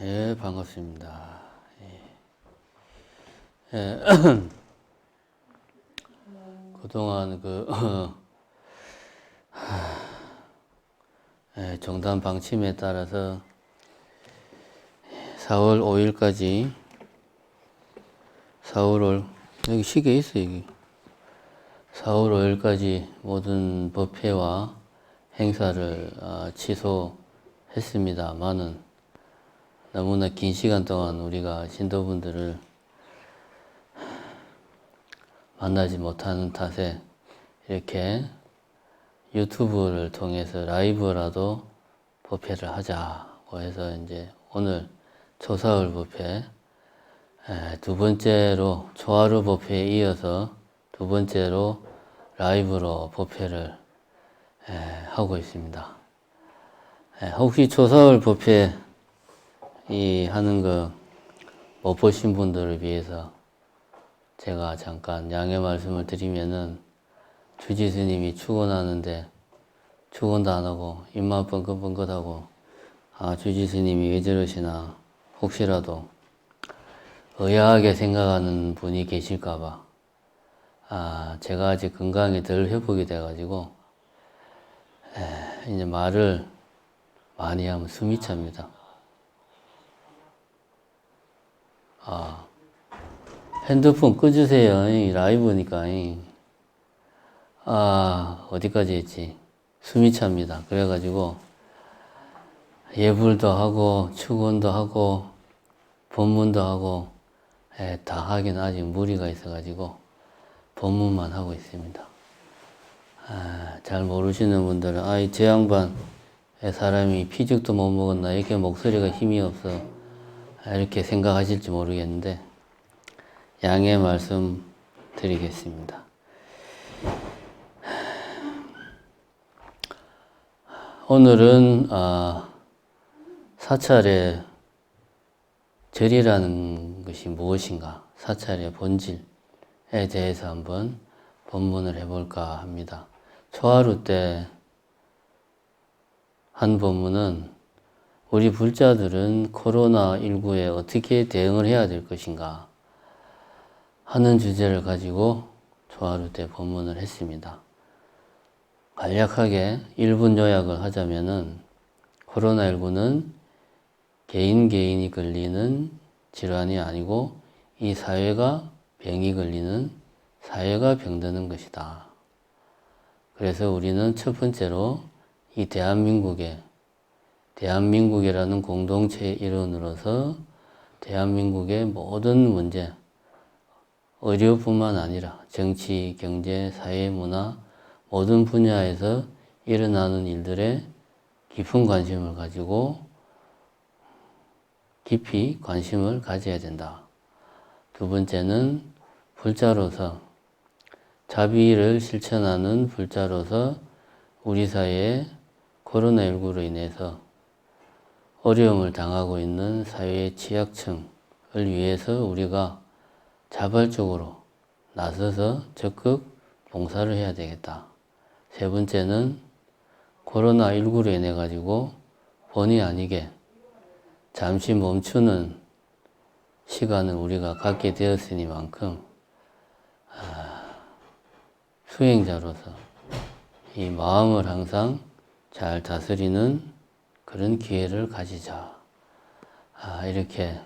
예, 반갑습니다. 예, 그동안 정단 방침에 따라서 4월 5일까지 여기 시계 있어, 여기. 4월 5일까지 모든 법회와 행사를 취소했습니다만은 너무나 긴 시간 동안 우리가 신도분들을 만나지 못하는 탓에 이렇게 유튜브를 통해서 라이브라도 법회를 하자고 해서 이제 오늘 초사흘 법회 두 번째로 초하루 법회에 이어서 두 번째로 라이브로 법회를 하고 있습니다. 혹시 초사흘 법회 하는 거 못 보신 분들을 위해서 제가 잠깐 양해 말씀을 드리면은 주지 스님이 축원하는데 축원도 안 하고 입만 뻥긋뻥긋하고 주지 스님이 왜 저러시나 혹시라도 의아하게 생각하는 분이 계실까봐 제가 아직 건강이 덜 회복이 돼가지고 이제 말을 많이 하면 숨이 찹니다. 핸드폰 꺼주세요. 라이브니까. 어디까지 했지? 숨이 찹니다. 그래가지고 예불도 하고 축원도 하고 법문도 하고 다 하긴 아직 무리가 있어가지고 법문만 하고 있습니다. 잘 모르시는 분들은 저 양반 사람이 피죽도 못 먹었나 이렇게 목소리가 힘이 없어 이렇게 생각하실지 모르겠는데 양해 말씀 드리겠습니다. 오늘은 사찰의 절이라는 것이 무엇인가, 사찰의 본질에 대해서 한번 법문을 해볼까 합니다. 초하루 때 한 법문은 우리 불자들은 코로나19에 어떻게 대응을 해야 될 것인가 하는 주제를 가지고 초하루 때 법문을 했습니다. 간략하게 1분 요약을 하자면은 코로나19는 개인이 걸리는 질환이 아니고 이 사회가 병이 걸리는, 사회가 병드는 것이다. 그래서 우리는 첫 번째로 이 대한민국이라는 공동체의 일원으로서 대한민국의 모든 문제, 의료뿐만 아니라 정치, 경제, 사회, 문화 모든 분야에서 일어나는 일들에 깊은 관심을 가지고 깊이 관심을 가져야 된다. 두 번째는 불자로서, 자비를 실천하는 불자로서 우리 사회에 코로나19로 인해서 어려움을 당하고 있는 사회의 취약층을 위해서 우리가 자발적으로 나서서 적극 봉사를 해야 되겠다. 세 번째는 코로나19로 인해 가지고 본의 아니게 잠시 멈추는 시간을 우리가 갖게 되었으니만큼 수행자로서 이 마음을 항상 잘 다스리는 그런 기회를 가지자. 이렇게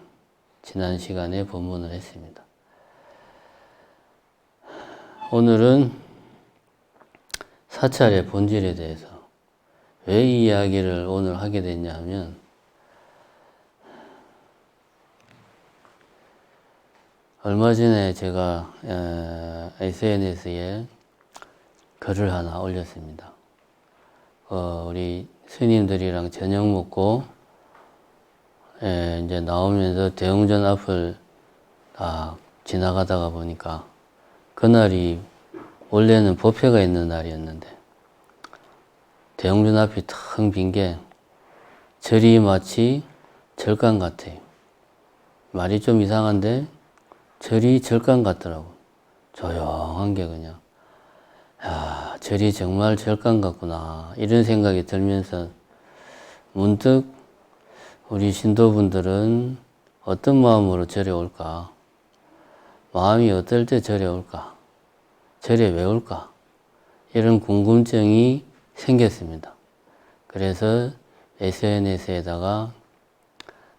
지난 시간에 법문을 했습니다. 오늘은 사찰의 본질에 대해서 왜 이 이야기를 오늘 하게 됐냐 하면 얼마 전에 제가 SNS에 글을 하나 올렸습니다. 우리 스님들이랑 저녁 먹고 이제 나오면서 대웅전 앞을 지나가다가 보니까 그날이 원래는 법회가 있는 날이었는데 대웅전 앞이 텅 빈 게 절이 마치 절간 같아요. 말이 좀 이상한데 절이 절간 같더라고. 조용한 게 그냥. 절이 정말 절간 같구나. 이런 생각이 들면서 문득 우리 신도분들은 어떤 마음으로 절에 올까? 마음이 어떨 때 절에 올까? 절에 왜 올까? 이런 궁금증이 생겼습니다. 그래서 SNS에다가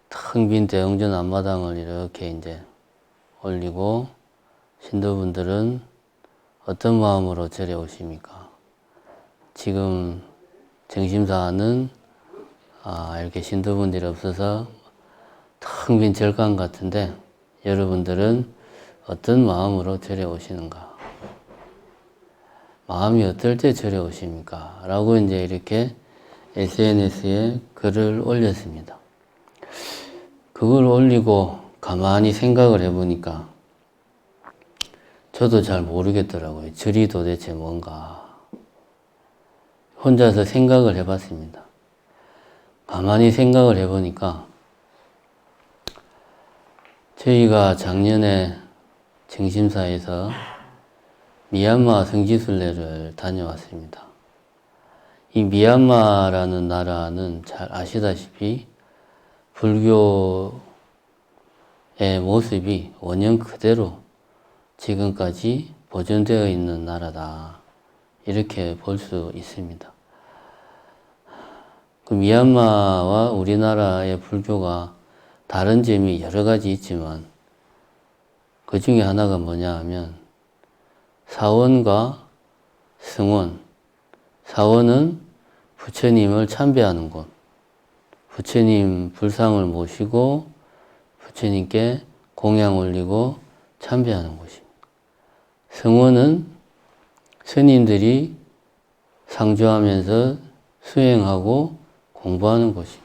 텅 빈 대웅전 앞마당을 이렇게 이제 올리고, 신도분들은 어떤 마음으로 절에 오십니까? 지금 정심사는 이렇게 신도분들이 없어서 텅 빈 절간 같은데, 여러분들은 어떤 마음으로 절에 오시는가? 마음이 어떨 때 절에 오십니까? 라고 이제 이렇게 SNS에 글을 올렸습니다. 그걸 올리고 가만히 생각을 해보니까 저도 잘 모르겠더라고요. 절이 도대체 뭔가. 혼자서 생각을 해봤습니다. 가만히 생각을 해보니까 저희가 작년에 정심사에서 미얀마 성지순례를 다녀왔습니다. 이 미얀마라는 나라는 잘 아시다시피 불교의 모습이 원형 그대로 지금까지 보존되어 있는 나라다. 이렇게 볼 수 있습니다. 그 미얀마와 우리나라의 불교가 다른 점이 여러 가지 있지만 그 중에 하나가 뭐냐 하면 사원과 성원. 사원은 부처님을 참배하는 곳. 부처님 불상을 모시고 부처님께 공양 올리고 참배하는 곳입니다. 성원은 스님들이 상주하면서 수행하고 공부하는 곳입니다.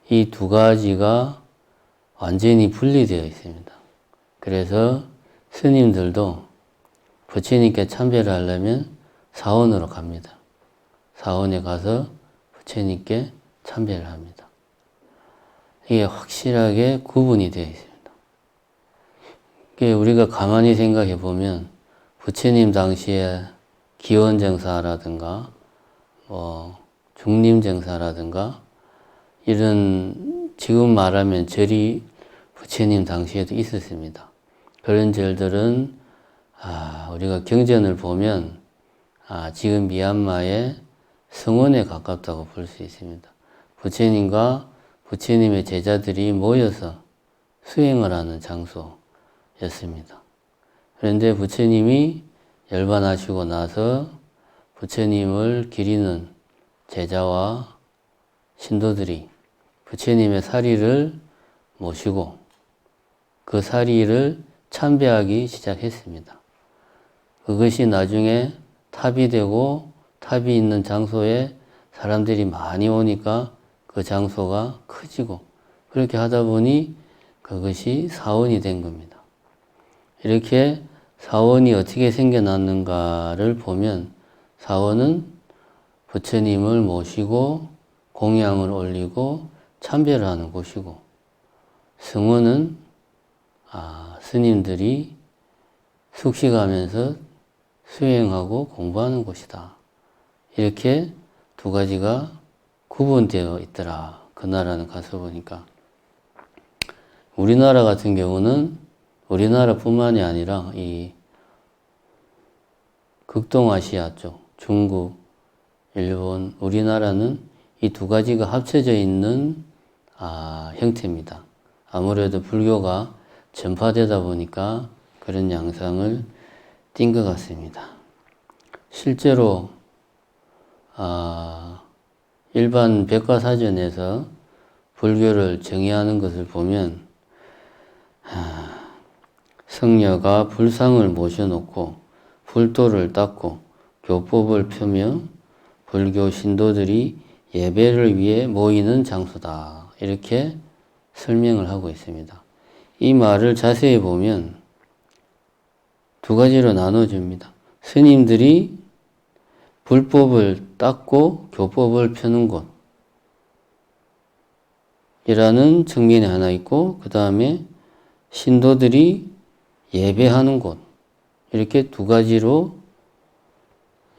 이 두 가지가 완전히 분리되어 있습니다. 그래서 스님들도 부처님께 참배를 하려면 사원으로 갑니다. 사원에 가서 부처님께 참배를 합니다. 이게 확실하게 구분이 되어 있습니다. 이게 우리가 가만히 생각해 보면 부처님 당시에 기원정사라든가 중림정사라든가 이런 지금 말하면 절이 부처님 당시에도 있었습니다. 그런 절들은 우리가 경전을 보면 지금 미얀마의 성원에 가깝다고 볼 수 있습니다. 부처님과 부처님의 제자들이 모여서 수행을 하는 장소였습니다. 그런데 부처님이 열반하시고 나서 부처님을 기리는 제자와 신도들이 부처님의 사리를 모시고 그 사리를 참배하기 시작했습니다. 그것이 나중에 탑이 되고 탑이 있는 장소에 사람들이 많이 오니까 그 장소가 커지고 그렇게 하다 보니 그것이 사원이 된 겁니다. 이렇게 사원이 어떻게 생겨났는가를 보면 사원은 부처님을 모시고 공양을 올리고 참배를 하는 곳이고 성원은 스님들이 숙식하면서 수행하고 공부하는 곳이다. 이렇게 두 가지가 구분되어 있더라. 그 나라는 가서 보니까. 우리나라 같은 경우는 우리나라뿐만이 아니라 이 극동아시아 쪽, 중국, 일본, 우리나라는 이 두 가지가 합쳐져 있는 형태입니다. 아무래도 불교가 전파되다 보니까 그런 양상을 띈 것 같습니다. 실제로 일반 백과사전에서 불교를 정의하는 것을 보면 성녀가 불상을 모셔놓고 불도를 닦고 교법을 펴며 불교 신도들이 예배를 위해 모이는 장소다. 이렇게 설명을 하고 있습니다. 이 말을 자세히 보면 두 가지로 나눠줍니다. 스님들이 불법을 닦고 교법을 펴는 곳이라는 측면이 하나 있고 그 다음에 신도들이 예배하는 곳 이렇게 두 가지로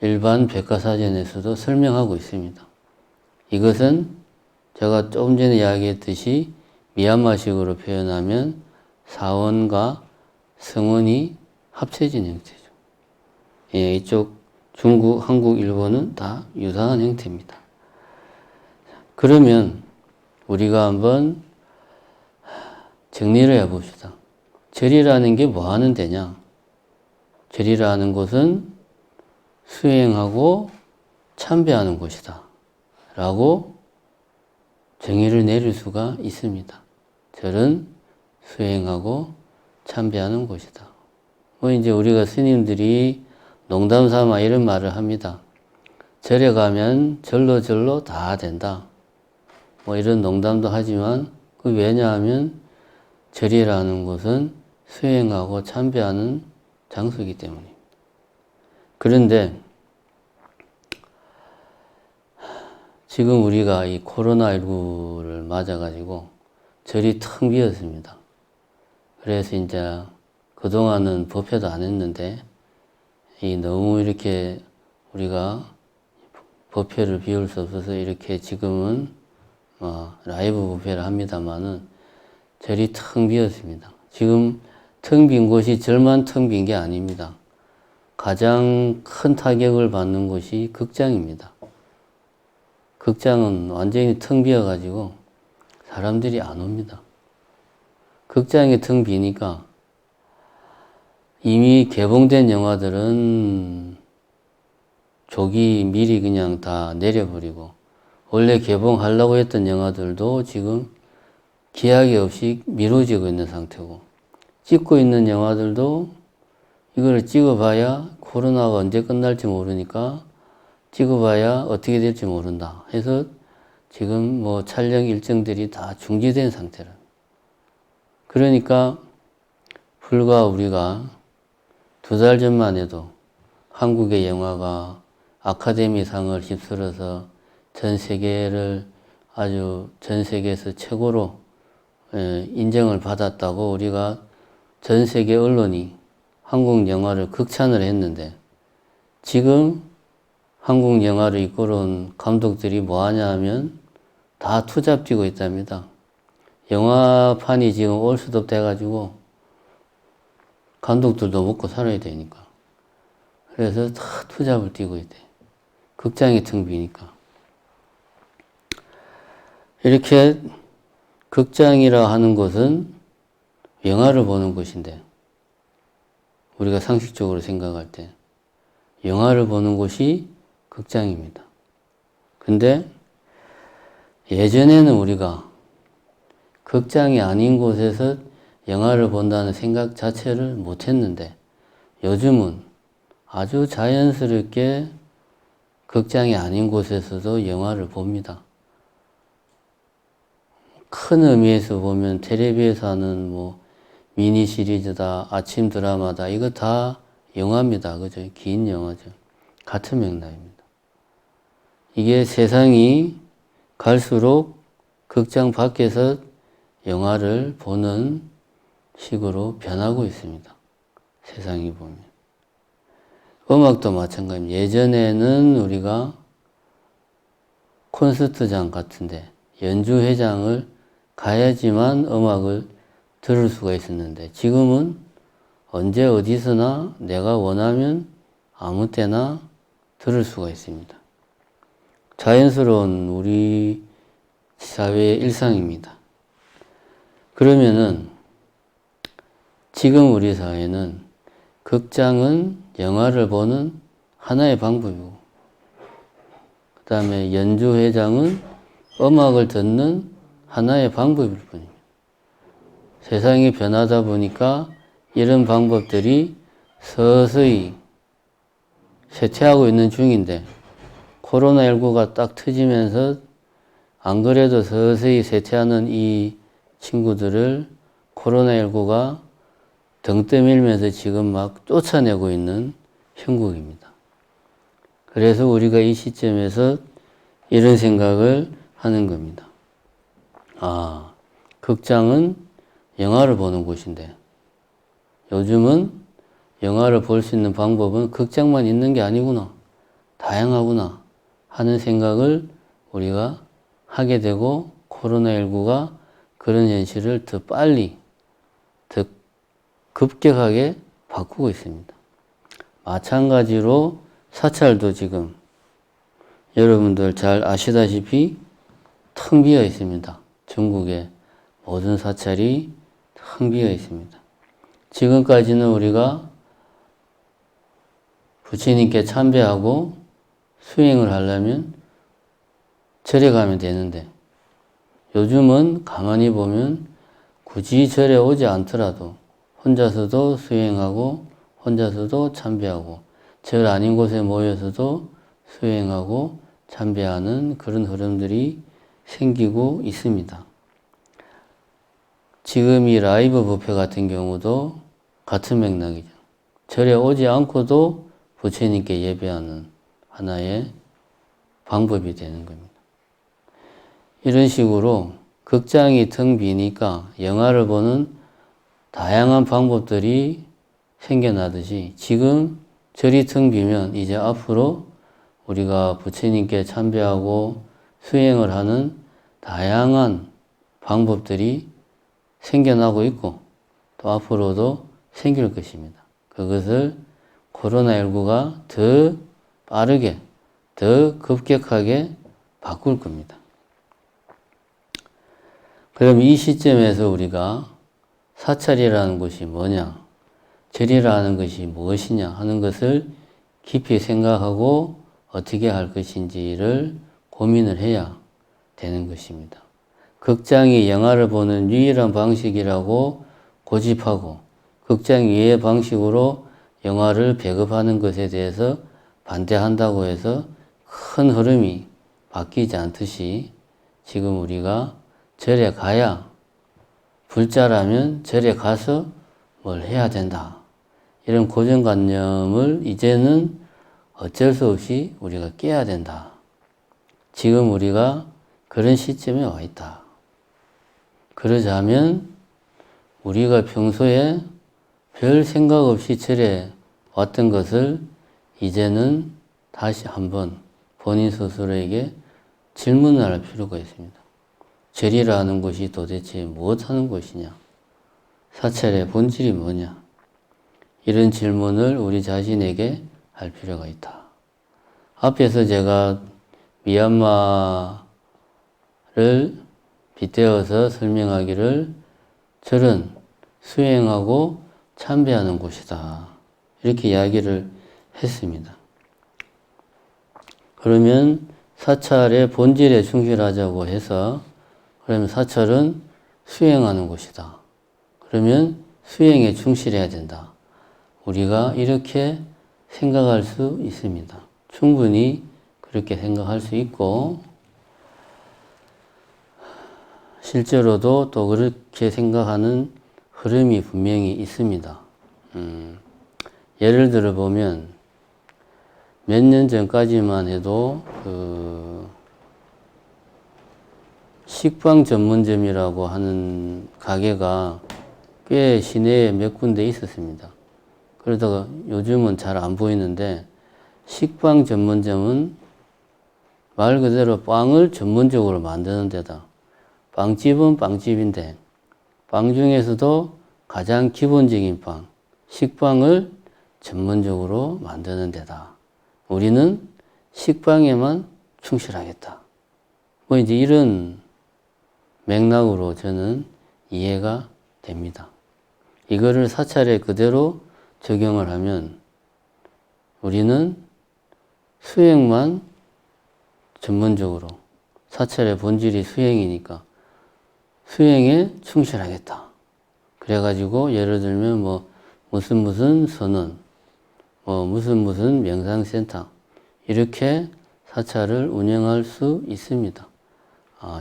일반 백과사전에서도 설명하고 있습니다. 이것은 제가 조금 전에 이야기했듯이 미얀마식으로 표현하면 사원과 성원이 합쳐진 형태죠. 예, 이쪽 중국, 한국, 일본은 다 유사한 형태입니다. 그러면 우리가 한번 정리를 해봅시다. 절이라는 게 뭐 하는 데냐? 절이라는 곳은 수행하고 참배하는 곳이다 라고 정의를 내릴 수가 있습니다. 절은 수행하고 참배하는 곳이다. 뭐 이제 우리가 스님들이 농담 삼아 이런 말을 합니다. 절에 가면 절로 다 된다. 뭐 이런 농담도 하지만 그 왜냐하면 절이라는 곳은 수행하고 참배하는 장소이기 때문입니다. 그런데 지금 우리가 이 코로나19를 맞아가지고 절이 텅 비었습니다. 그래서 이제 그동안은 법회도 안 했는데 너무 이렇게 우리가 법회를 비울 수 없어서 이렇게 지금은 라이브 법회를 합니다만은 절이 텅 비었습니다. 지금 텅 빈 곳이 절만 텅 빈 게 아닙니다. 가장 큰 타격을 받는 곳이 극장입니다. 극장은 완전히 텅 비어가지고 사람들이 안 옵니다. 극장이 텅 비니까 이미 개봉된 영화들은 조기 미리 그냥 다 내려버리고 원래 개봉하려고 했던 영화들도 지금 기약이 없이 미뤄지고 있는 상태고 찍고 있는 영화들도 이걸 찍어봐야 코로나가 언제 끝날지 모르니까 찍어봐야 어떻게 될지 모른다 해서 지금 뭐 촬영 일정들이 다 중지된 상태라. 그러니까 불과 우리가 2달 전만 해도 한국의 영화가 아카데미상을 휩쓸어서 전 세계를 아주 전 세계에서 최고로 인정을 받았다고 우리가 전 세계 언론이 한국 영화를 극찬을 했는데 지금 한국 영화를 이끌어온 감독들이 뭐 하냐 하면 다 투잡 뛰고 있답니다. 영화판이 지금 올 수도 돼가지고 감독들도 먹고 살아야 되니까. 그래서 다 투잡을 뛰고 있대. 극장이 텅 비니까. 이렇게 극장이라 하는 것은 영화를 보는 곳인데 우리가 상식적으로 생각할 때 영화를 보는 곳이 극장입니다. 근데 예전에는 우리가 극장이 아닌 곳에서 영화를 본다는 생각 자체를 못했는데 요즘은 아주 자연스럽게 극장이 아닌 곳에서도 영화를 봅니다. 큰 의미에서 보면 텔레비에서 하는 뭐 미니 시리즈다, 아침 드라마다 이거 다 영화입니다. 그죠? 긴 영화죠. 같은 맥락입니다. 이게 세상이 갈수록 극장 밖에서 영화를 보는 식으로 변하고 있습니다. 세상이 보면. 음악도 마찬가지입니다. 예전에는 우리가 콘서트장 같은데 연주회장을 가야지만 음악을 들을 수가 있었는데 지금은 언제 어디서나 내가 원하면 아무 때나 들을 수가 있습니다. 자연스러운 우리 사회의 일상입니다. 그러면은 지금 우리 사회는 극장은 영화를 보는 하나의 방법이고 그 다음에 연주회장은 음악을 듣는 하나의 방법일 뿐입니다. 세상이 변하다 보니까 이런 방법들이 서서히 쇠퇴하고 있는 중인데 코로나19가 딱 터지면서 안 그래도 서서히 쇠퇴하는 이 친구들을 코로나19가 등 떠밀면서 지금 막 쫓아내고 있는 형국입니다. 그래서 우리가 이 시점에서 이런 생각을 하는 겁니다. 아, 극장은 영화를 보는 곳인데 요즘은 영화를 볼 수 있는 방법은 극장만 있는 게 아니구나. 다양하구나 하는 생각을 우리가 하게 되고 코로나19가 그런 현실을 더 빨리, 더 급격하게 바꾸고 있습니다. 마찬가지로 사찰도 지금 여러분들 잘 아시다시피 텅 비어 있습니다. 전국의 모든 사찰이 텅 비어 있습니다. 지금까지는 우리가 부처님께 참배하고 수행을 하려면 절에 가면 되는데 요즘은 가만히 보면 굳이 절에 오지 않더라도 혼자서도 수행하고 혼자서도 참배하고 절 아닌 곳에 모여서도 수행하고 참배하는 그런 흐름들이 생기고 있습니다. 지금 이 라이브 법회 같은 경우도 같은 맥락이죠. 절에 오지 않고도 부처님께 예배하는 하나의 방법이 되는 겁니다. 이런 식으로 극장이 텅 비니까 영화를 보는 다양한 방법들이 생겨나듯이 지금 절이 텅 비면 이제 앞으로 우리가 부처님께 참배하고 수행을 하는 다양한 방법들이 생겨나고 있고 또 앞으로도 생길 것입니다. 그것을 코로나19가 더 빠르게, 더 급격하게 바꿀 겁니다. 그럼 이 시점에서 우리가 사찰이라는 것이 뭐냐, 절이라는 것이 무엇이냐 하는 것을 깊이 생각하고 어떻게 할 것인지를 고민을 해야 되는 것입니다. 극장이 영화를 보는 유일한 방식이라고 고집하고 극장 이외의 방식으로 영화를 배급하는 것에 대해서 반대한다고 해서 큰 흐름이 바뀌지 않듯이 지금 우리가 절에 가야 불자라면 절에 가서 뭘 해야 된다. 이런 고정관념을 이제는 어쩔 수 없이 우리가 깨야 된다. 지금 우리가 그런 시점에 와 있다. 그러자면 우리가 평소에 별 생각 없이 절에 왔던 것을 이제는 다시 한번 본인 스스로에게 질문을 할 필요가 있습니다. 절이라는 것이 도대체 무엇하는 것이냐? 사찰의 본질이 뭐냐? 이런 질문을 우리 자신에게 할 필요가 있다. 앞에서 제가 미얀마를 빗대어서 설명하기를 절은 수행하고 참배하는 곳이다. 이렇게 이야기를 했습니다. 그러면 사찰의 본질에 충실하자고 해서 그러면 사찰은 수행하는 곳이다. 그러면 수행에 충실해야 된다. 우리가 이렇게 생각할 수 있습니다. 충분히 그렇게 생각할 수 있고 실제로도 또 그렇게 생각하는 흐름이 분명히 있습니다. 예를 들어 보면 몇 년 전까지만 해도 식빵 전문점이라고 하는 가게가 꽤 시내에 몇 군데 있었습니다. 그러다가 요즘은 잘 안 보이는데 식빵 전문점은 말 그대로 빵을 전문적으로 만드는 데다. 빵집은 빵집인데 빵 중에서도 가장 기본적인 빵, 식빵을 전문적으로 만드는 데다. 우리는 식빵에만 충실하겠다. 뭐 이제 이런 맥락으로 저는 이해가 됩니다. 이거를 사찰에 그대로 적용을 하면 우리는 수행만 전문적으로 사찰의 본질이 수행이니까 수행에 충실하겠다. 그래가지고 예를 들면 뭐 무슨 선언, 뭐 무슨 명상센터 이렇게 사찰을 운영할 수 있습니다.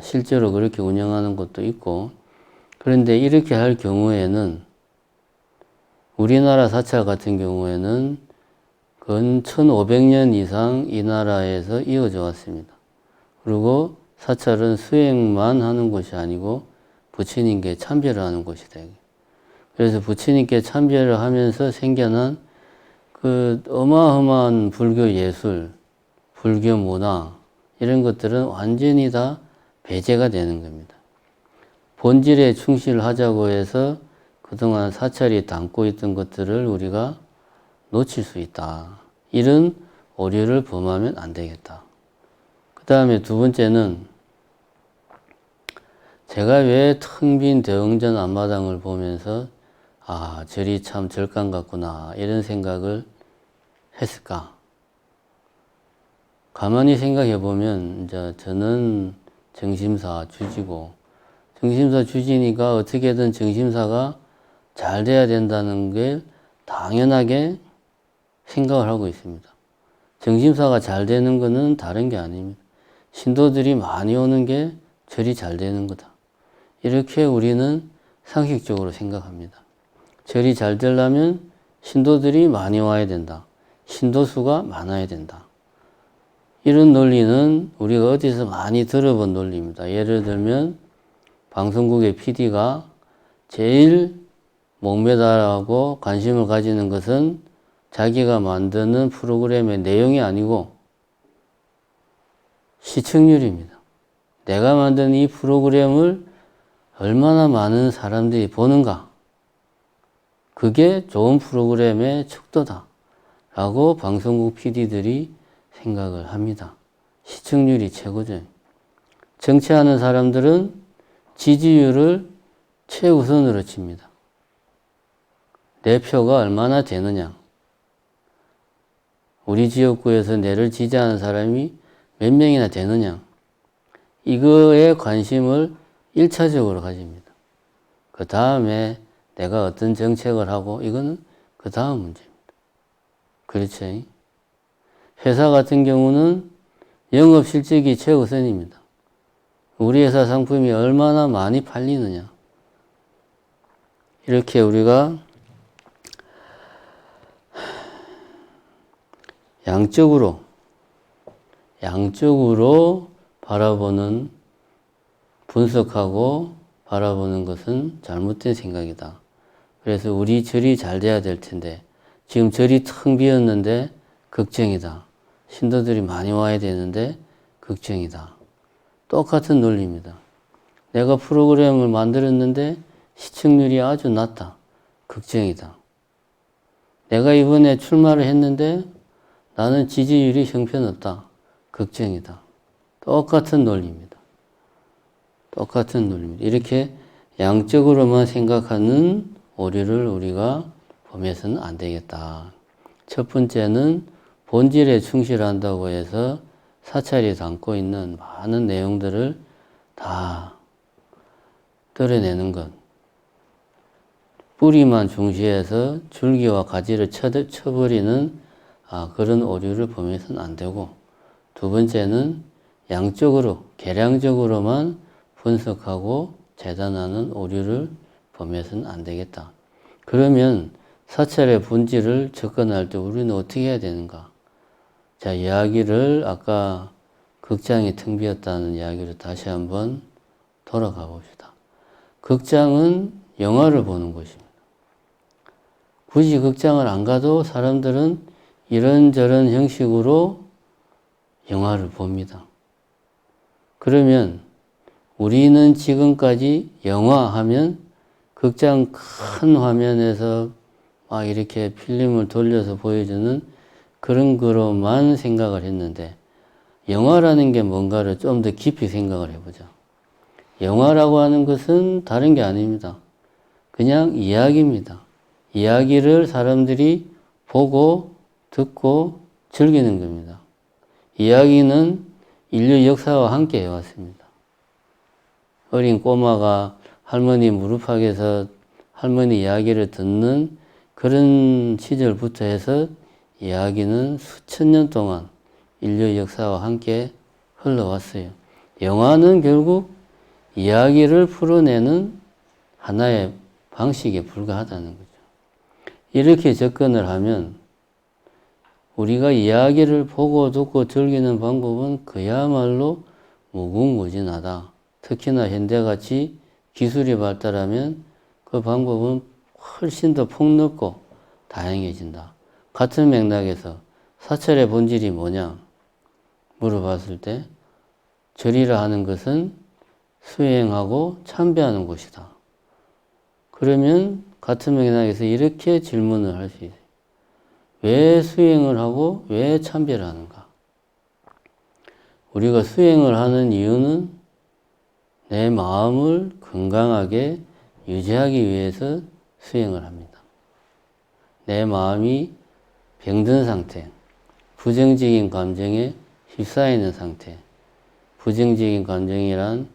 실제로 그렇게 운영하는 것도 있고 그런데 이렇게 할 경우에는 우리나라 사찰 같은 경우에는 근 1500년 이상 이 나라에서 이어져 왔습니다. 그리고 사찰은 수행만 하는 것이 아니고 부처님께 참배를 하는 것이다. 그래서 부처님께 참배를 하면서 생겨난 그 어마어마한 불교 예술, 불교 문화 이런 것들은 완전히 다 배제가 되는 겁니다. 본질에 충실하자고 해서 그동안 사찰이 담고 있던 것들을 우리가 놓칠 수 있다. 이런 오류를 범하면 안 되겠다. 그 다음에 두 번째는 제가 왜 텅 빈 대웅전 앞마당을 보면서 아, 절이 참 절간 같구나 이런 생각을 했을까? 가만히 생각해 보면 이제 저는 정심사 주지고 정심사 주지니까 어떻게든 정심사가 잘 돼야 된다는 게 당연하게 생각을 하고 있습니다. 정심사가 잘 되는 것은 다른 게 아닙니다. 신도들이 많이 오는 게 절이 잘 되는 거다. 이렇게 우리는 상식적으로 생각합니다. 절이 잘 되려면 신도들이 많이 와야 된다. 신도수가 많아야 된다. 이런 논리는 우리가 어디서 많이 들어본 논리입니다. 예를 들면 방송국의 PD가 제일 목매달하고 관심을 가지는 것은 자기가 만드는 프로그램의 내용이 아니고 시청률입니다. 내가 만든 이 프로그램을 얼마나 많은 사람들이 보는가. 그게 좋은 프로그램의 척도다. 라고 방송국 PD들이 생각을 합니다. 시청률이 최고죠. 정치하는 사람들은 지지율을 최우선으로 칩니다. 내 표가 얼마나 되느냐. 우리 지역구에서 내를 지지하는 사람이 몇 명이나 되느냐. 이거에 관심을 1차적으로 가집니다. 그 다음에 내가 어떤 정책을 하고 이거는 그 다음 문제입니다. 그렇죠? 회사 같은 경우는 영업 실적이 최우선입니다. 우리 회사 상품이 얼마나 많이 팔리느냐. 이렇게 우리가 양쪽으로 바라보는, 분석하고 바라보는 것은 잘못된 생각이다. 그래서 우리 절이 잘 돼야 될 텐데 지금 절이 텅 비었는데 걱정이다. 신도들이 많이 와야 되는데 걱정이다. 똑같은 논리입니다. 내가 프로그램을 만들었는데 시청률이 아주 낮다. 걱정이다. 내가 이번에 출마를 했는데 나는 지지율이 형편없다. 걱정이다. 똑같은 논리입니다. 똑같은 논리입니다. 이렇게 양적으로만 생각하는 오류를 우리가 범해서는 안 되겠다. 첫 번째는 본질에 충실한다고 해서 사찰이 담고 있는 많은 내용들을 다 떨어내는 것. 뿌리만 중시해서 줄기와 가지를 쳐버리는 그런 오류를 범해서는 안 되고, 두 번째는 양적으로, 계량적으로만 분석하고 재단하는 오류를 범해서는 안 되겠다. 그러면 사찰의 본질을 접근할 때 우리는 어떻게 해야 되는가? 자, 이야기를 아까 극장이 텅 비었다는 이야기로 다시 한번 돌아가 봅시다. 극장은 영화를 보는 곳입니다. 굳이 극장을 안 가도 사람들은 이런저런 형식으로 영화를 봅니다. 그러면 우리는 지금까지 영화 하면 극장 큰 화면에서 막 이렇게 필름을 돌려서 보여주는 그런 거로만 생각을 했는데, 영화라는 게 뭔가를 좀 더 깊이 생각을 해보자. 영화라고 하는 것은 다른 게 아닙니다. 그냥 이야기입니다. 이야기를 사람들이 보고 듣고 즐기는 겁니다. 이야기는 인류 역사와 함께 해왔습니다. 어린 꼬마가 할머니 무릎팍에서 할머니 이야기를 듣는 그런 시절부터 해서 이야기는 수천 년 동안 인류 역사와 함께 흘러왔어요. 영화는 결국 이야기를 풀어내는 하나의 방식에 불과하다는 거죠. 이렇게 접근을 하면 우리가 이야기를 보고 듣고 즐기는 방법은 그야말로 무궁무진하다. 특히나 현대같이 기술이 발달하면 그 방법은 훨씬 더 폭넓고 다양해진다. 같은 맥락에서 사찰의 본질이 뭐냐 물어봤을 때 절이라 하는 것은 수행하고 참배하는 곳이다. 그러면 같은 맥락에서 이렇게 질문을 할 수 있어요. 왜 수행을 하고 왜 참배를 하는가? 우리가 수행을 하는 이유는 내 마음을 건강하게 유지하기 위해서 수행을 합니다. 내 마음이 병든 상태, 부정적인 감정에 휩싸여 있는 상태, 부정적인 감정이란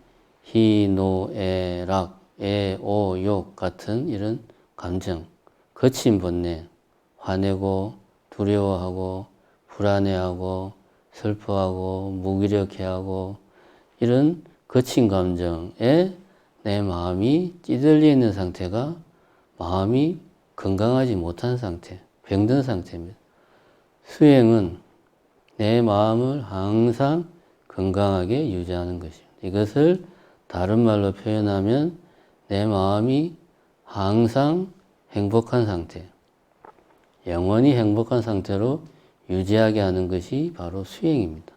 희, 노, 애, 락, 애, 오, 욕 같은 이런 감정, 거친 번뇌, 화내고 두려워하고 불안해하고 슬퍼하고 무기력해하고 이런 거친 감정에 내 마음이 찌들려 있는 상태가 마음이 건강하지 못한 상태, 병든 상태입니다. 수행은 내 마음을 항상 건강하게 유지하는 것입니다. 이것을 다른 말로 표현하면 내 마음이 항상 행복한 상태, 영원히 행복한 상태로 유지하게 하는 것이 바로 수행입니다.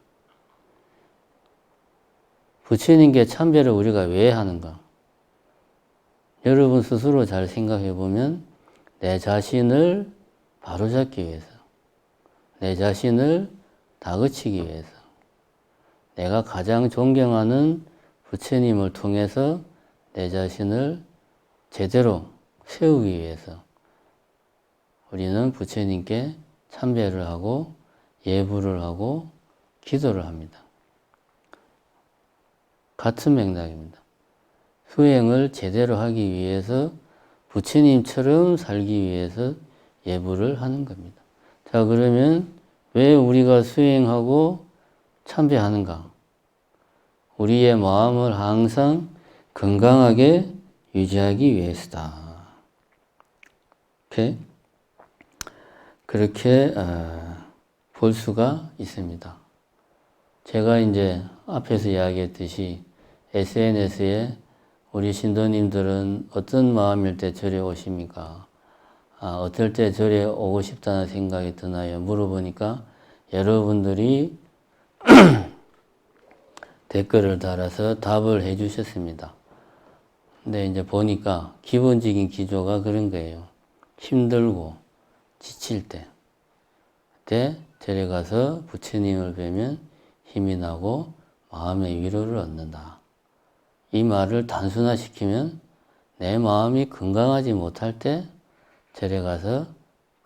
부처님께 참배를 우리가 왜 하는가? 여러분 스스로 잘 생각해 보면 내 자신을 바로잡기 위해서, 내 자신을 다그치기 위해서, 내가 가장 존경하는 부처님을 통해서 내 자신을 제대로 세우기 위해서 우리는 부처님께 참배를 하고 예불을 하고 기도를 합니다. 같은 맥락입니다. 수행을 제대로 하기 위해서 부처님처럼 살기 위해서 예불을 하는 겁니다. 자, 그러면 왜 우리가 수행하고 참배하는가? 우리의 마음을 항상 건강하게 유지하기 위해서다. 그렇게 볼 수가 있습니다. 제가 이제 앞에서 이야기했듯이 SNS에 우리 신도님들은 어떤 마음일 때 절에 오십니까? 어떨 때 절에 오고 싶다는 생각이 드나요? 물어보니까 여러분들이 댓글을 달아서 답을 해 주셨습니다. 근데 이제 보니까 기본적인 기조가 그런 거예요. 힘들고 지칠 때, 그때 절에 가서 부처님을 뵈면 힘이 나고 마음의 위로를 얻는다. 이 말을 단순화시키면 내 마음이 건강하지 못할 때 절에 가서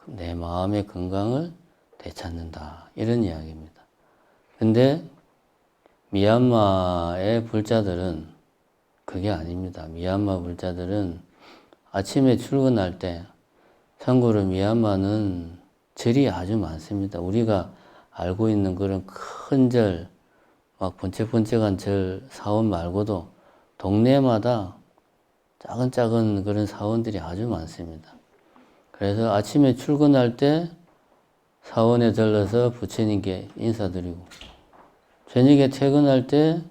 내 마음의 건강을 되찾는다. 이런 이야기입니다. 근데 미얀마의 불자들은 그게 아닙니다. 미얀마 불자들은 아침에 출근할 때, 참고로 미얀마는 절이 아주 많습니다. 우리가 알고 있는 그런 큰 절, 막 번쩍번쩍한 절 사원 말고도 동네마다 작은 그런 사원들이 아주 많습니다. 그래서 아침에 출근할 때 사원에 들러서 부처님께 인사드리고, 저녁에 퇴근할 때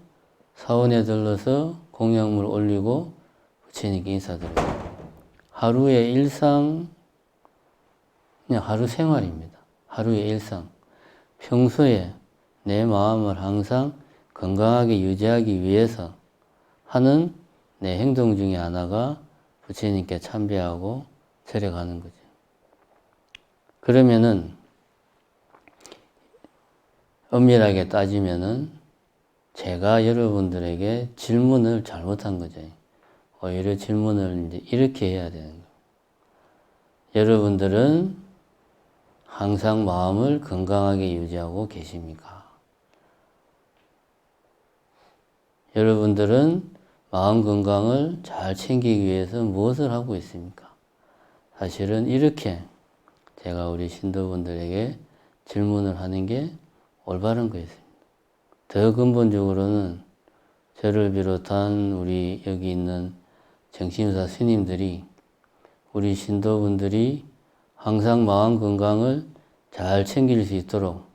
사원에 들러서 공양물 올리고 부처님께 인사드리고, 하루의 일상, 그냥 하루 생활입니다. 하루의 일상. 평소에 내 마음을 항상 건강하게 유지하기 위해서 하는 내 행동 중에 하나가 부처님께 참배하고 절에 가는 거죠. 그러면은 엄밀하게 따지면은 제가 여러분들에게 질문을 잘못한 거죠. 오히려 질문을 이제 이렇게 해야 되는 거예요. 여러분들은 항상 마음을 건강하게 유지하고 계십니까? 여러분들은 마음 건강을 잘 챙기기 위해서 무엇을 하고 있습니까? 사실은 이렇게 제가 우리 신도분들에게 질문을 하는 게 올바른 거였습니다. 더 근본적으로는 저를 비롯한 우리 여기 있는 정신의사 스님들이 우리 신도분들이 항상 마음 건강을 잘 챙길 수 있도록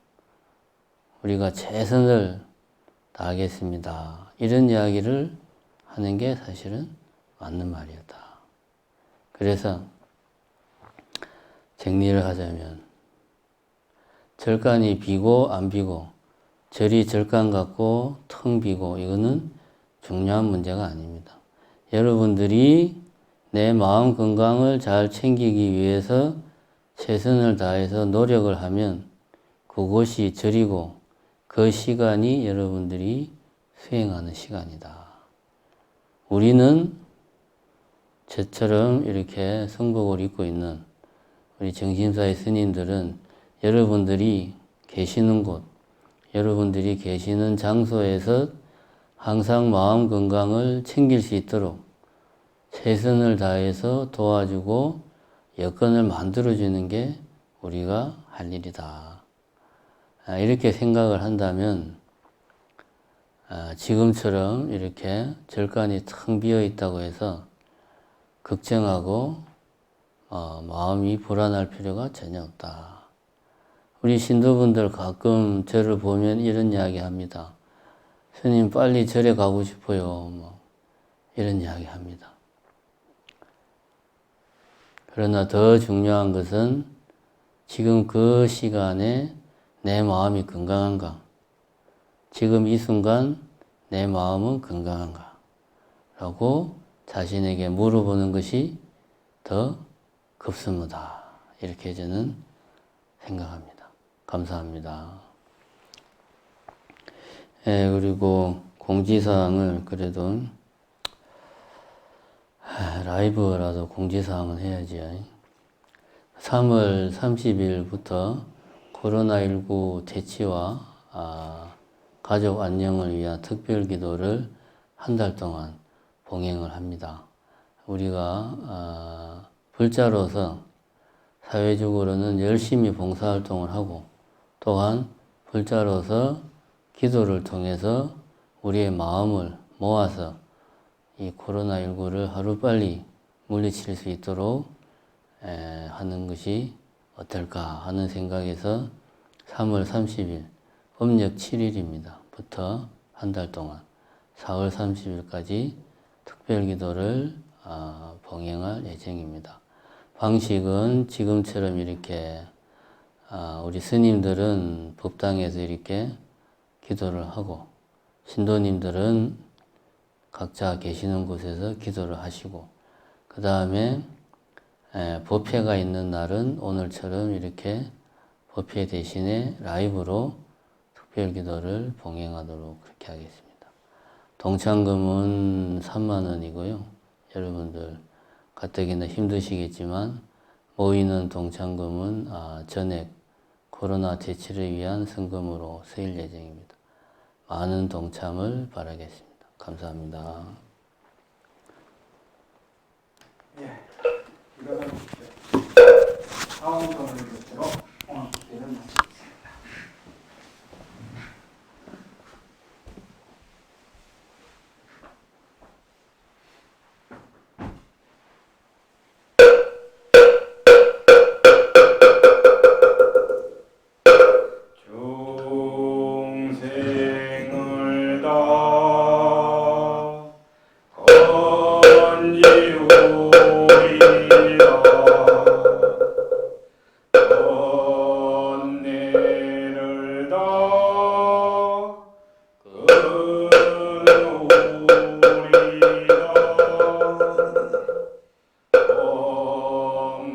우리가 최선을 다하겠습니다. 이런 이야기를 하는 게 사실은 맞는 말이었다. 그래서 정리를 하자면 절간이 비고 안 비고 절이 절간 같고 텅 비고 이거는 중요한 문제가 아닙니다. 여러분들이 내 마음 건강을 잘 챙기기 위해서 최선을 다해서 노력을 하면 그것이 절이고 그 시간이 여러분들이 수행하는 시간이다. 우리는 저처럼 이렇게 성복을 입고 있는 우리 정신사의 스님들은 여러분들이 계시는 곳, 여러분들이 계시는 장소에서 항상 마음 건강을 챙길 수 있도록 최선을 다해서 도와주고 여건을 만들어주는 게 우리가 할 일이다. 이렇게 생각을 한다면 지금처럼 이렇게 절간이 텅 비어 있다고 해서 걱정하고 마음이 불안할 필요가 전혀 없다. 우리 신도분들 가끔 절을 보면 이런 이야기 합니다. 스님 빨리 절에 가고 싶어요. 뭐 이런 이야기 합니다. 그러나 더 중요한 것은 지금 그 시간에 내 마음이 건강한가? 지금 이 순간 내 마음은 건강한가? 라고 자신에게 물어보는 것이 더 급선무다. 이렇게 저는 생각합니다. 감사합니다. 그리고 공지사항을 그래도 라이브라도 공지사항은 해야지. 3월 30일부터 코로나19 대치와 가족 안녕을 위한 특별기도를 한 달 동안 봉행을 합니다. 우리가 불자로서 사회적으로는 열심히 봉사활동을 하고 또한 불자로서 기도를 통해서 우리의 마음을 모아서 이 코로나19를 하루빨리 물리칠 수 있도록 하는 것이 어떨까 하는 생각에서 3월 30일, 음력 7일입니다. 부터 한 달 동안 4월 30일까지 특별기도를 봉행할 예정입니다. 방식은 지금처럼 이렇게 우리 스님들은 법당에서 이렇게 기도를 하고 신도님들은 각자 계시는 곳에서 기도를 하시고 그 다음에 법회가 있는 날은 오늘처럼 이렇게 법회 대신에 라이브로 특별기도를 봉행하도록 그렇게 하겠습니다. 동창금은 3만 원이고요. 여러분들 가뜩이나 힘드시겠지만 모이는 동창금은 전액 코로나 대치를 위한 성금으로 쓰일 예정입니다. 많은 동참을 바라겠습니다. 감사합니다. 예, 이거는 다음 번을 끝으로 오늘 기회를 마치겠습니다. 중생을 다 건지우리라 건네를 다 끊으리라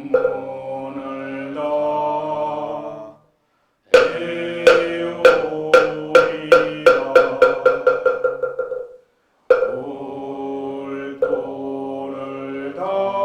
법문을 다 굴도를 다